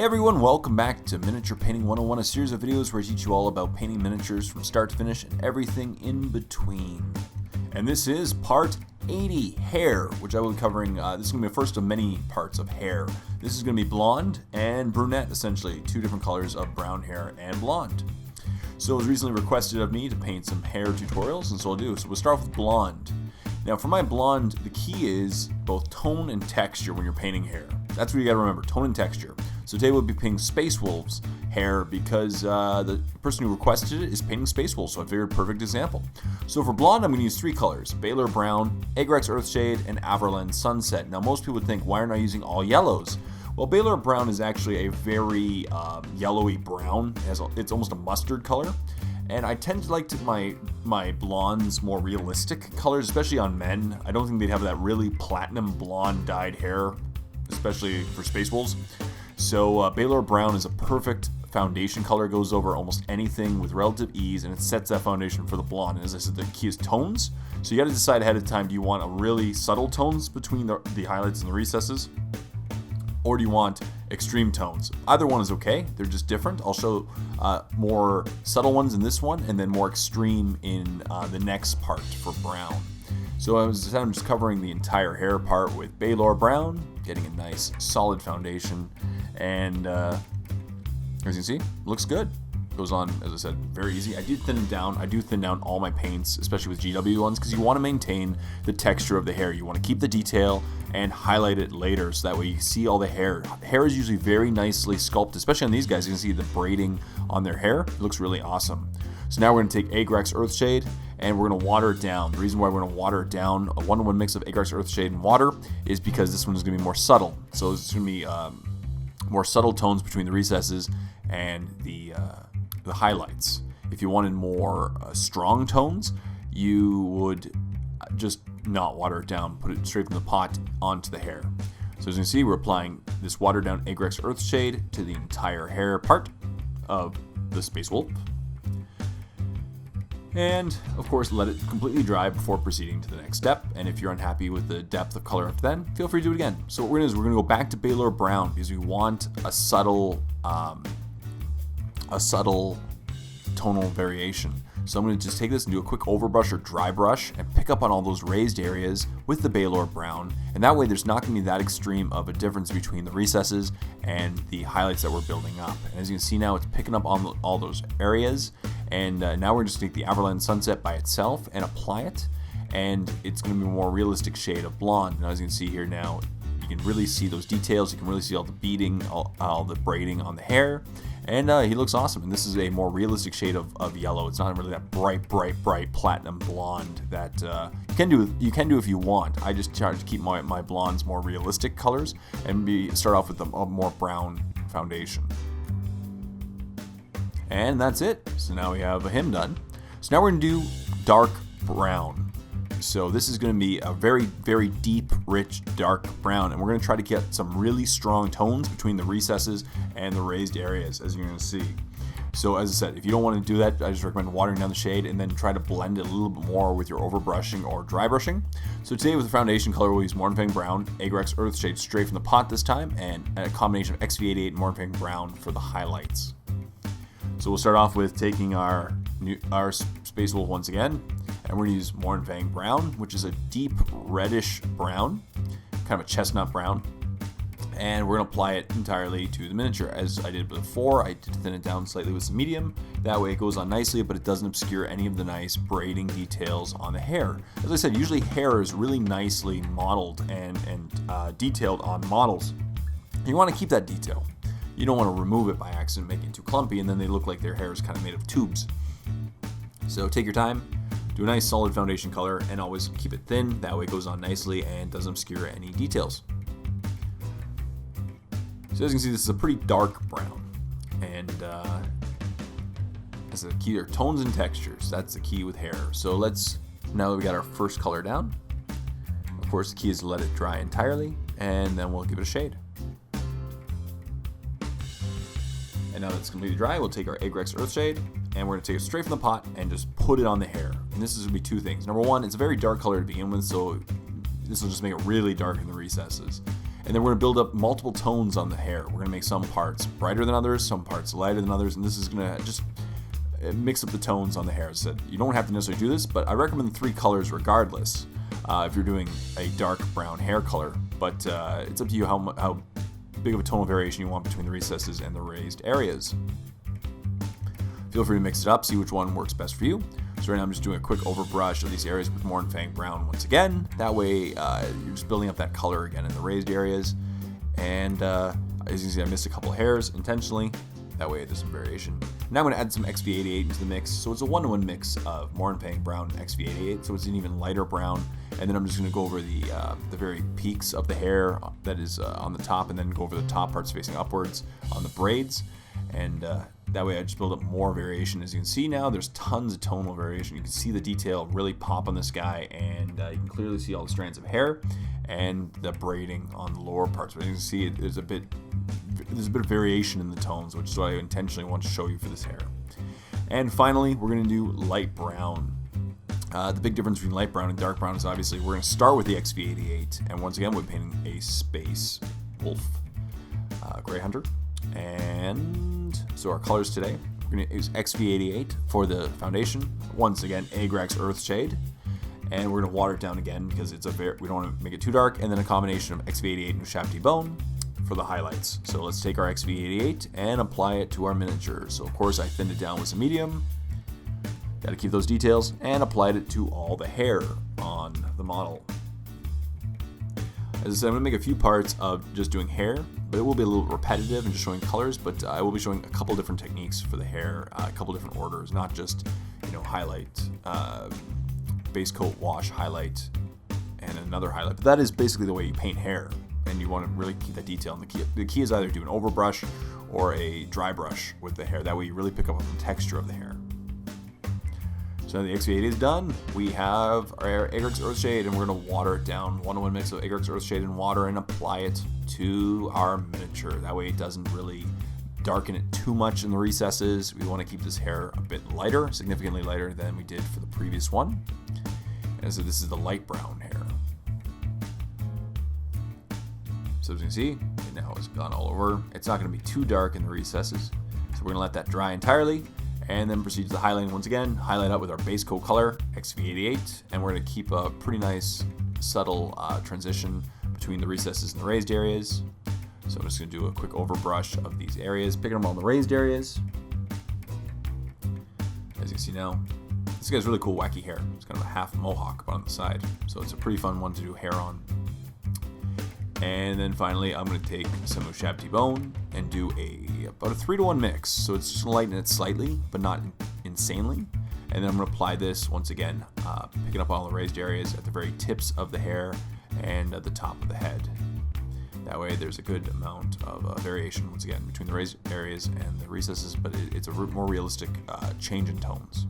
Hey everyone, welcome back to Miniature Painting 101, a series of videos where I teach you all about painting miniatures from start to finish and everything in between. And this is part 80, hair, which I will be covering. This is going to be the first of many parts of hair. This is going to be blonde and brunette, essentially, two different colors of brown hair and blonde. So it was recently requested of me to paint some hair tutorials, and so I'll do. So we'll start with blonde. Now for my blonde, the key is both tone and texture when you're painting hair. That's what you got to remember, tone and texture. So today we'll be painting Space Wolves hair because the person who requested it is painting Space Wolves, so I figured perfect example. So for blonde, I'm going to use three colors: Baylor Brown, Agrax Earthshade, and Averland Sunset. Now most people would think, why aren't I using all yellows? Well, Baylor Brown is actually a very yellowy brown. It's almost a mustard color. And I tend to like my blondes more realistic colors, especially on men. I don't think they'd have that really platinum blonde dyed hair, especially for Space Wolves. So Baylor Brown is a perfect foundation color. It goes over almost anything with relative ease, and it sets that foundation for the blonde. And as I said, the key is tones. So you got to decide ahead of time, do you want a really subtle tones between the highlights and the recesses? Or do you want extreme tones? Either one is okay. They're just different. I'll show more subtle ones in this one and then more extreme in the next part for brown. So I'm just covering the entire hair part with Baylor Brown, getting a nice solid foundation. And as you can see, looks good. Goes on, as I said, very easy. I do thin it down. I do thin down all my paints, especially with GW ones, because you want to maintain the texture of the hair. You want to keep the detail and highlight it later, so that way you see all the hair. Hair is usually very nicely sculpted, especially on these guys. You can see the braiding on their hair. It looks really awesome. So now we're going to take Agrax Earthshade and we're going to water it down. The reason why we're going to water it down, a 1-to-1 mix of Agrax Earthshade and water, is because this one is going to be more subtle. So it's going to be more subtle tones between the recesses and the highlights. If you wanted more strong tones, you would just not water it down, put it straight from the pot onto the hair. So as you can see, we're applying this watered down Agrax Earthshade to the entire hair part of the Space Wolf. And of course, let it completely dry before proceeding to the next step. And if you're unhappy with the depth of color after then, feel free to do it again. So what we're going to do is we're going to go back to Baylor Brown because we want a subtle tonal variation. So I'm going to just take this and do a quick overbrush or dry brush and pick up on all those raised areas with the Baylor Brown. And that way there's not going to be that extreme of a difference between the recesses and the highlights that we're building up. And as you can see now, it's picking up on all those areas. And now we're just going to take the Averland Sunset by itself and apply it. And it's going to be a more realistic shade of blonde. And as you can see here now, you can really see those details. You can really see all the beading, all the braiding on the hair. And he looks awesome. And this is a more realistic shade of yellow. It's not really that bright platinum blonde that you can do if you want. I just try to keep my blondes more realistic colors and start off with a more brown foundation. And that's it. So now we have him done. So now we're going to do dark brown. So this is going to be a very, very deep, rich, dark brown. And we're going to try to get some really strong tones between the recesses and the raised areas, as you're going to see. So as I said, if you don't want to do that, I just recommend watering down the shade and then try to blend it a little bit more with your overbrushing or dry brushing. So today with the foundation color, we'll use Mournfang Brown, Agrax Earthshade straight from the pot this time, and a combination of XV88 and Mournfang Brown for the highlights. So we'll start off with taking our Space Wolf once again, and we're going to use Mournfang Brown, which is a deep reddish brown, kind of a chestnut brown, and we're going to apply it entirely to the miniature. As I did before, I did thin it down slightly with some medium. That way it goes on nicely, but it doesn't obscure any of the nice braiding details on the hair. As I said, usually hair is really nicely modeled and detailed on models. You want to keep that detail. You don't want to remove it by accident, make it too clumpy, and then they look like their hair is kind of made of tubes. So take your time, do a nice solid foundation color, and always keep it thin. That way it goes on nicely and doesn't obscure any details. So as you can see, this is a pretty dark brown. And that's the key there, tones and textures. That's the key with hair. So now that we got our first color down, of course the key is to let it dry entirely, and then we'll give it a shade. And now that it's completely dry, we'll take our Agrax Earthshade and we're going to take it straight from the pot and just put it on the hair. And this is going to be two things. Number one, it's a very dark color to begin with, so this will just make it really dark in the recesses. And then we're going to build up multiple tones on the hair. We're going to make some parts brighter than others, some parts lighter than others, and this is going to just mix up the tones on the hair. So you don't have to necessarily do this, but I recommend 3 colors regardless if you're doing a dark brown hair color. But it's up to you how big of a tonal variation you want between the recesses and the raised areas. Feel free to mix it up, see which one works best for you. So right now I'm just doing a quick overbrush of these areas with Mournfang Brown once again. That way you're just building up that color again in the raised areas. And as you can see, I missed a couple hairs intentionally. That way there's some variation. Now I'm going to add some XV88 into the mix. So it's a 1-to-1 mix of Mournfang Brown and XV88. So it's an even lighter brown. And then I'm just going to go over the very peaks of the hair that is on the top, and then go over the top parts facing upwards on the braids. And that way I just build up more variation. As you can see now, there's tons of tonal variation. You can see the detail really pop on this guy, and you can clearly see all the strands of hair and the braiding on the lower parts. But as you can see, there's a bit of variation in the tones, which is what I intentionally want to show you for this hair. And finally, we're going to do light brown. The big difference between light brown and dark brown is obviously we're going to start with the XV88, and once again we're painting a Space Wolf Grey Hunter. And so our colors today, we're going to use XV88 for the foundation. Once again, Agrax Earthshade, and we're going to water it down again because it's we don't want to make it too dark. And then a combination of XV88 and Ushabti Bone for the highlights. So let's take our XV88 and apply it to our miniature. So of course I thinned it down with some medium. Got to keep those details, and applied it to all the hair on the model. As I said, I'm going to make a few parts of just doing hair, but it will be a little repetitive and just showing colors, but I will be showing a couple different techniques for the hair, a couple different orders, not just, highlight, base coat, wash, highlight, and another highlight. But that is basically the way you paint hair, and you want to really keep that detail. And the key is either do an overbrush or a dry brush with the hair. That way you really pick up on the texture of the hair. So now the XV88 is done. We have our Agrax Earthshade, and we're going to water it down. 1-to-1 mix of Agrax Earthshade and water, and apply it to our miniature. That way it doesn't really darken it too much in the recesses. We want to keep this hair a bit lighter, significantly lighter than we did for the previous one. And so this is the light brown hair. So as you can see, it now has gone all over. It's not going to be too dark in the recesses. So we're going to let that dry entirely, and then proceed to the highlighting once again. Highlight up with our base coat color, XV88, and we're going to keep a pretty nice subtle transition between the recesses and the raised areas. So I'm just going to do a quick overbrush of these areas, picking them all in the raised areas. As you can see now, this guy's really cool wacky hair. It's kind of a half mohawk on the side, so it's a pretty fun one to do hair on. And then finally, I'm going to take some Ushabti Bone and do about a 3-to-1 mix. So it's just going to lighten it slightly, but not insanely. And then I'm going to apply this once again, picking up all the raised areas at the very tips of the hair and at the top of the head. That way there's a good amount of variation, once again, between the raised areas and the recesses, but it's a more realistic change in tones.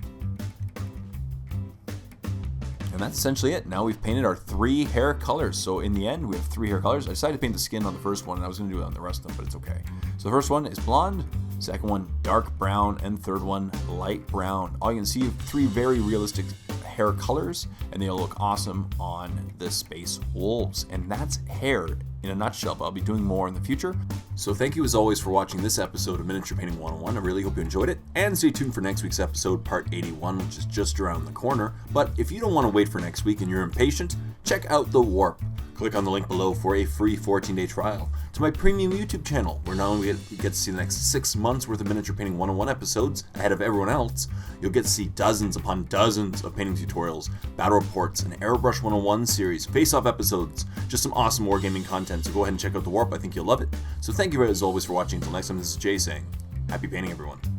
And that's essentially it. Now we've painted our 3 hair colors. So in the end, we have 3 hair colors. I decided to paint the skin on the first one, and I was going to do it on the rest of them, but it's okay. So the first one is blonde, second one dark brown, and third one light brown. All you can see, 3 very realistic hair colors, and they'll look awesome on the Space Wolves. And that's hair in a nutshell, but I'll be doing more in the future. So thank you as always for watching this episode of Miniature Painting 101. I really hope you enjoyed it, and stay tuned for next week's episode, part 81, which is just around the corner. But if you don't want to wait for next week and you're impatient, check out The Warp. Click on the link below for a free 14-day trial to my premium YouTube channel, where not only we get to see the next 6 months worth of Miniature Painting 101 episodes ahead of everyone else, you'll get to see dozens upon dozens of painting tutorials, battle reports, an Airbrush 101 series, face-off episodes, just some awesome wargaming content. So go ahead and check out The Warp. I think you'll love it. So thank you as always for watching. Until next time, this is Jay saying, happy painting, everyone.